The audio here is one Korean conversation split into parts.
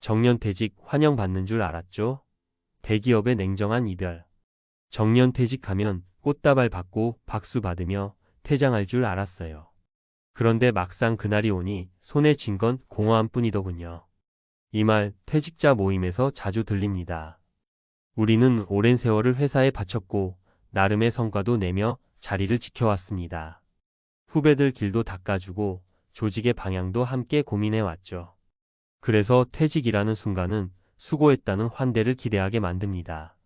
정년퇴직 환영받는 줄 알았죠? 대기업의 냉정한 이별. 정년퇴직하면 꽃다발 받고 박수 받으며 퇴장할 줄 알았어요. 그런데 막상 그날이 오니 손에 쥔 건 공허함 뿐이더군요. 이 말 퇴직자 모임에서 자주 들립니다. 우리는 오랜 세월을 회사에 바쳤고 나름의 성과도 내며 자리를 지켜왔습니다. 후배들 길도 닦아주고 조직의 방향도 함께 고민해왔죠. 그래서 퇴직이라는 순간은 수고했다는 환대를 기대하게 만듭니다.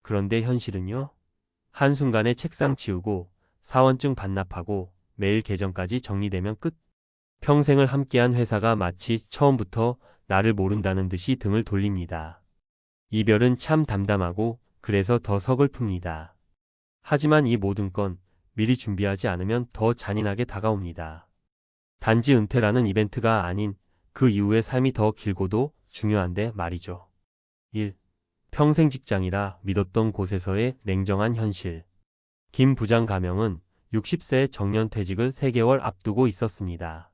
그런데 현실은요? 한순간에 책상 치우고 사원증 반납하고 메일 계정까지 정리되면 끝. 평생을 함께한 회사가 마치 처음부터 나를 모른다는 듯이 등을 돌립니다. 이별은 참 담담하고 그래서 더 서글픕니다. 하지만 이 모든 건 미리 준비하지 않으면 더 잔인하게 다가옵니다. 단지 은퇴라는 이벤트가 아닌 그 이후의 삶이 더 길고도 중요한데 말이죠. 1. 평생 직장이라 믿었던 곳에서의 냉정한 현실. 김 부장 가명은 60세 정년퇴직을 3개월 앞두고 있었습니다.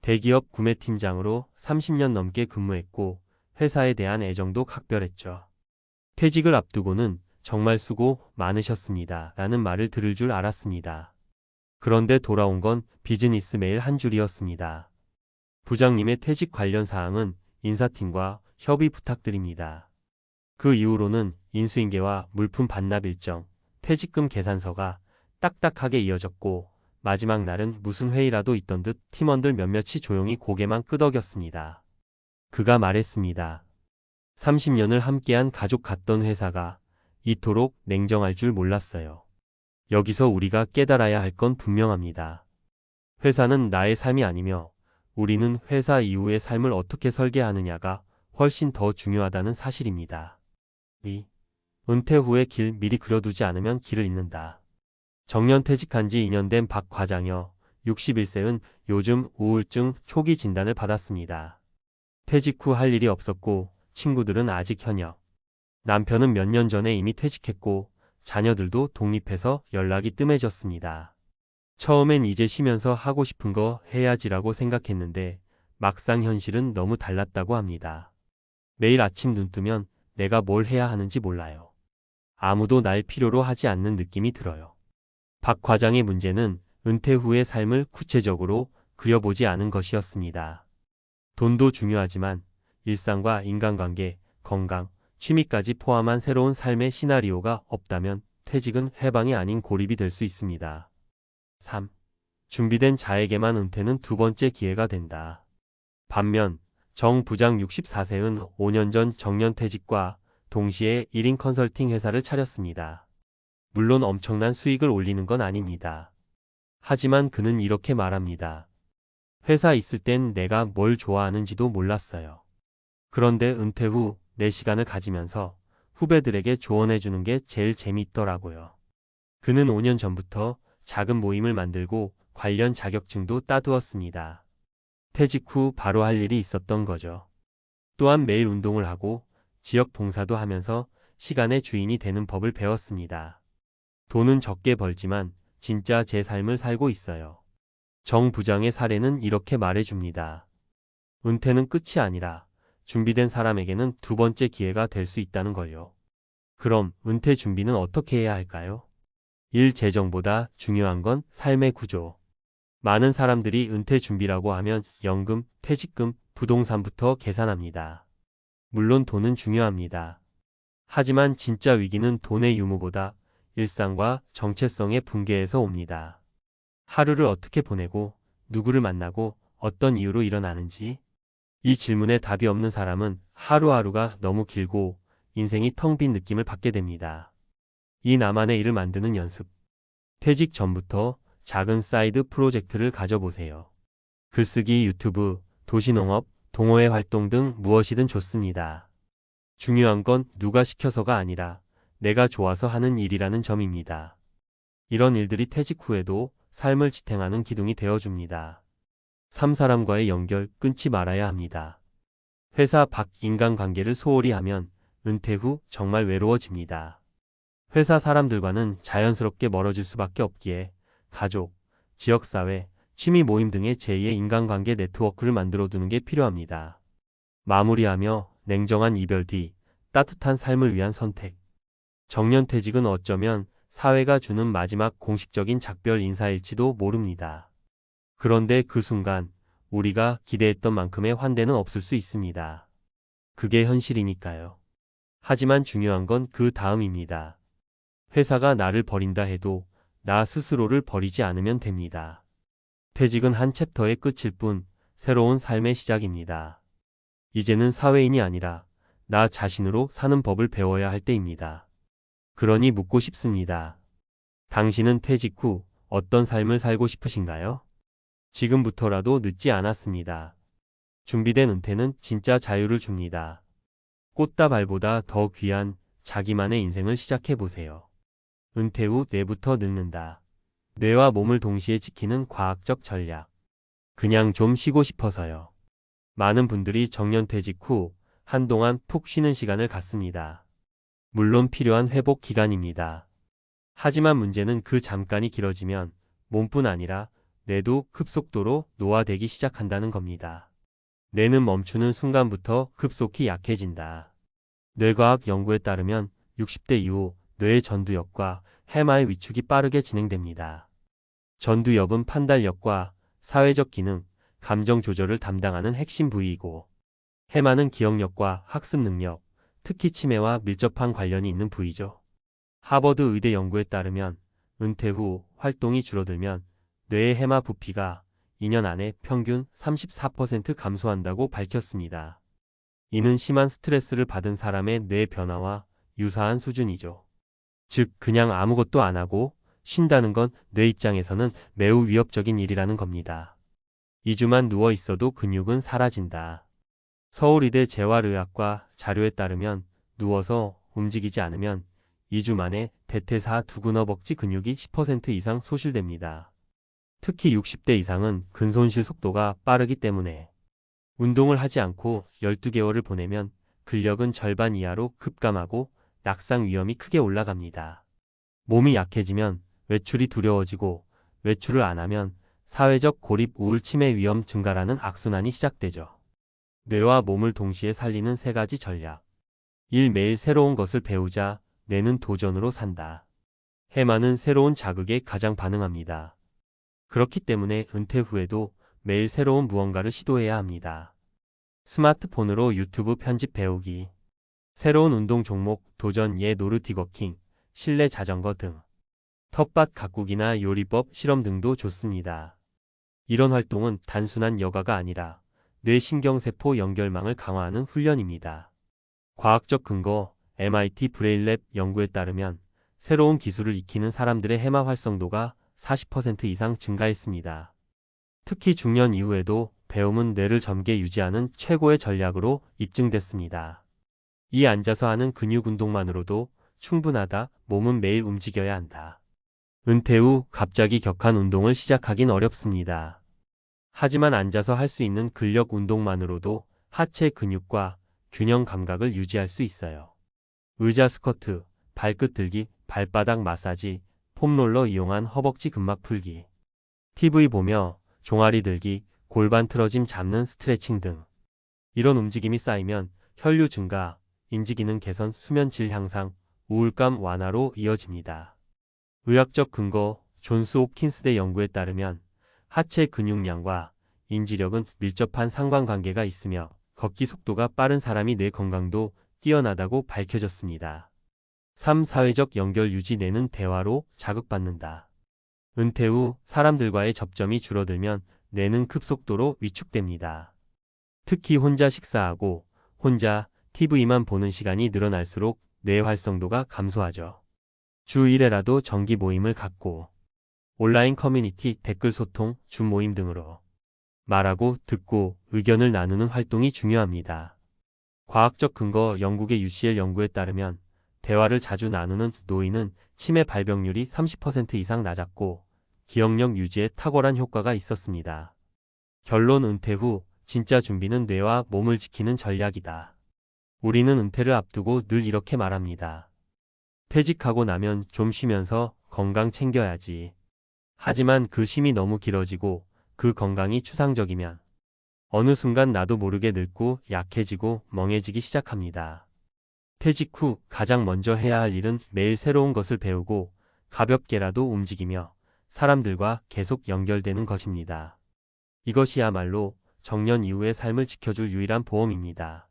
대기업 구매팀장으로 30년 넘게 근무했고 회사에 대한 애정도 각별했죠. 퇴직을 앞두고는 정말 수고 많으셨습니다. 라는 말을 들을 줄 알았습니다. 그런데 돌아온 건 비즈니스 메일 한 줄이었습니다. 부장님의 퇴직 관련 사항은 인사팀과 협의 부탁드립니다. 그 이후로는 인수인계와 물품 반납 일정, 퇴직금 계산서가 딱딱하게 이어졌고 마지막 날은 무슨 회의라도 있던 듯 팀원들 몇몇이 조용히 고개만 끄덕였습니다. 그가 말했습니다. 30년을 함께한 가족 같던 회사가 이토록 냉정할 줄 몰랐어요. 여기서 우리가 깨달아야 할 건 분명합니다. 회사는 나의 삶이 아니며 우리는 회사 이후의 삶을 어떻게 설계하느냐가 훨씬 더 중요하다는 사실입니다. 2. 은퇴 후의 길 미리 그려두지 않으면 길을 잃는다. 정년퇴직한 지 2년 된 박 과장여 61세은 요즘 우울증 초기 진단을 받았습니다. 퇴직 후 할 일이 없었고 친구들은 아직 현역. 남편은 몇 년 전에 이미 퇴직했고 자녀들도 독립해서 연락이 뜸해졌습니다. 처음엔 이제 쉬면서 하고 싶은 거 해야지라고 생각했는데 막상 현실은 너무 달랐다고 합니다. 매일 아침 눈 뜨면 내가 뭘 해야 하는지 몰라요. 아무도 날 필요로 하지 않는 느낌이 들어요. 박 과장의 문제는 은퇴 후의 삶을 구체적으로 그려보지 않은 것이었습니다. 돈도 중요하지만 일상과 인간관계, 건강, 취미까지 포함한 새로운 삶의 시나리오가 없다면 퇴직은 해방이 아닌 고립이 될 수 있습니다. 3. 준비된 자에게만 은퇴는 두 번째 기회가 된다. 반면 정 부장 64세는 5년 전 정년퇴직과 동시에 1인 컨설팅 회사를 차렸습니다. 물론 엄청난 수익을 올리는 건 아닙니다. 하지만 그는 이렇게 말합니다. 회사 있을 땐 내가 뭘 좋아하는지도 몰랐어요. 그런데 은퇴 후 내 시간을 가지면서 후배들에게 조언해주는 게 제일 재미있더라고요. 그는 5년 전부터 작은 모임을 만들고 관련 자격증도 따두었습니다. 퇴직 후 바로 할 일이 있었던 거죠. 또한 매일 운동을 하고 지역 봉사도 하면서 시간의 주인이 되는 법을 배웠습니다. 돈은 적게 벌지만 진짜 제 삶을 살고 있어요. 정 부장의 사례는 이렇게 말해줍니다. 은퇴는 끝이 아니라 준비된 사람에게는 두 번째 기회가 될 수 있다는 걸요. 그럼 은퇴 준비는 어떻게 해야 할까요? 일 재정보다 중요한 건 삶의 구조. 많은 사람들이 은퇴 준비라고 하면 연금, 퇴직금, 부동산부터 계산합니다. 물론 돈은 중요합니다. 하지만 진짜 위기는 돈의 유무보다 일상과 정체성의 붕괴에서 옵니다. 하루를 어떻게 보내고 누구를 만나고 어떤 이유로 일어나는지 이 질문에 답이 없는 사람은 하루하루가 너무 길고 인생이 텅 빈 느낌을 받게 됩니다. 이 나만의 일을 만드는 연습. 퇴직 전부터 작은 사이드 프로젝트를 가져보세요. 글쓰기, 유튜브, 도시농업, 동호회 활동 등 무엇이든 좋습니다. 중요한 건 누가 시켜서가 아니라 내가 좋아서 하는 일이라는 점입니다. 이런 일들이 퇴직 후에도 삶을 지탱하는 기둥이 되어줍니다. 3. 사람과의 연결 끊지 말아야 합니다. 회사 밖 인간관계를 소홀히 하면 은퇴 후 정말 외로워집니다. 회사 사람들과는 자연스럽게 멀어질 수밖에 없기에 가족, 지역사회, 취미 모임 등의 제2의 인간관계 네트워크를 만들어두는 게 필요합니다. 마무리하며 냉정한 이별 뒤 따뜻한 삶을 위한 선택. 정년퇴직은 어쩌면 사회가 주는 마지막 공식적인 작별 인사일지도 모릅니다. 그런데 그 순간 우리가 기대했던 만큼의 환대는 없을 수 있습니다. 그게 현실이니까요. 하지만 중요한 건 그 다음입니다. 회사가 나를 버린다 해도 나 스스로를 버리지 않으면 됩니다. 퇴직은 한 챕터의 끝일 뿐 새로운 삶의 시작입니다. 이제는 사회인이 아니라 나 자신으로 사는 법을 배워야 할 때입니다. 그러니 묻고 싶습니다. 당신은 퇴직 후 어떤 삶을 살고 싶으신가요? 지금부터라도 늦지 않았습니다. 준비된 은퇴는 진짜 자유를 줍니다. 꽃다발보다 더 귀한 자기만의 인생을 시작해보세요. 은퇴 후 뇌부터 늙는다. 뇌와 몸을 동시에 지키는 과학적 전략. 그냥 좀 쉬고 싶어서요. 많은 분들이 정년퇴직 후 한동안 푹 쉬는 시간을 갖습니다. 물론 필요한 회복 기간입니다. 하지만 문제는 그 잠깐이 길어지면 몸뿐 아니라 뇌도 급속도로 노화되기 시작한다는 겁니다. 뇌는 멈추는 순간부터 급속히 약해진다. 뇌과학 연구에 따르면 60대 이후 뇌의 전두엽과 해마의 위축이 빠르게 진행됩니다. 전두엽은 판단력과 사회적 기능, 감정 조절을 담당하는 핵심 부위이고, 해마는 기억력과 학습 능력, 특히 치매와 밀접한 관련이 있는 부위죠. 하버드 의대 연구에 따르면 은퇴 후 활동이 줄어들면 뇌의 해마 부피가 2년 안에 평균 34% 감소한다고 밝혔습니다. 이는 심한 스트레스를 받은 사람의 뇌 변화와 유사한 수준이죠. 즉, 그냥 아무것도 안 하고 쉰다는 건 뇌 입장에서는 매우 위협적인 일이라는 겁니다. 2주만 누워 있어도 근육은 사라진다. 서울의대 재활의학과 자료에 따르면 누워서 움직이지 않으면 2주 만에 대퇴사 두근 허벅지 근육이 10% 이상 소실됩니다. 특히 60대 이상은 근손실 속도가 빠르기 때문에 운동을 하지 않고 12개월을 보내면 근력은 절반 이하로 급감하고 낙상 위험이 크게 올라갑니다. 몸이 약해지면 외출이 두려워지고 외출을 안 하면 사회적 고립 우울 치매 위험 증가라는 악순환이 시작되죠. 뇌와 몸을 동시에 살리는 세 가지 전략. 1. 매일 새로운 것을 배우자. 뇌는 도전으로 산다. 해마는 새로운 자극에 가장 반응합니다. 그렇기 때문에 은퇴 후에도 매일 새로운 무언가를 시도해야 합니다. 스마트폰으로 유튜브 편집 배우기, 새로운 운동 종목 도전 노르디워킹, 실내 자전거 등, 텃밭 가꾸기나 요리법 실험 등도 좋습니다. 이런 활동은 단순한 여가가 아니라 뇌신경세포 연결망을 강화하는 훈련입니다. 과학적 근거, MIT 브레인랩 연구에 따르면 새로운 기술을 익히는 사람들의 해마 활성도가 40% 이상 증가했습니다. 특히 중년 이후에도 배움은 뇌를 젊게 유지하는 최고의 전략으로 입증됐습니다. 이 앉아서 하는 근육 운동만으로도 충분하다. 몸은 매일 움직여야 한다. 은퇴 후 갑자기 격한 운동을 시작하긴 어렵습니다. 하지만 앉아서 할 수 있는 근력 운동만으로도 하체 근육과 균형 감각을 유지할 수 있어요. 의자 스쿼트, 발끝 들기, 발바닥 마사지, 폼롤러 이용한 허벅지 근막 풀기, TV 보며 종아리 들기, 골반 틀어짐 잡는 스트레칭 등. 이런 움직임이 쌓이면 혈류 증가, 인지기능 개선, 수면 질 향상, 우울감 완화로 이어집니다. 의학적 근거, 존스 홉킨스대 연구에 따르면 하체 근육량과 인지력은 밀접한 상관관계가 있으며 걷기 속도가 빠른 사람이 뇌 건강도 뛰어나다고 밝혀졌습니다. 3. 사회적 연결 유지. 뇌는 대화로 자극받는다. 은퇴 후 사람들과의 접점이 줄어들면 뇌는 급속도로 위축됩니다. 특히 혼자 식사하고 혼자 TV만 보는 시간이 늘어날수록 뇌 활성도가 감소하죠. 주 1회라도 정기 모임을 갖고 온라인 커뮤니티, 댓글 소통, 줌 모임 등으로 말하고 듣고 의견을 나누는 활동이 중요합니다. 과학적 근거. 영국의 UCL 연구에 따르면 대화를 자주 나누는 노인은 치매 발병률이 30% 이상 낮았고 기억력 유지에 탁월한 효과가 있었습니다. 결론. 은퇴 후 진짜 준비는 뇌와 몸을 지키는 전략이다. 우리는 은퇴를 앞두고 늘 이렇게 말합니다. 퇴직하고 나면 좀 쉬면서 건강 챙겨야지. 하지만 그 쉼이 너무 길어지고 그 건강이 추상적이면 어느 순간 나도 모르게 늙고 약해지고 멍해지기 시작합니다. 퇴직 후 가장 먼저 해야 할 일은 매일 새로운 것을 배우고 가볍게라도 움직이며 사람들과 계속 연결되는 것입니다. 이것이야말로 정년 이후의 삶을 지켜줄 유일한 보험입니다.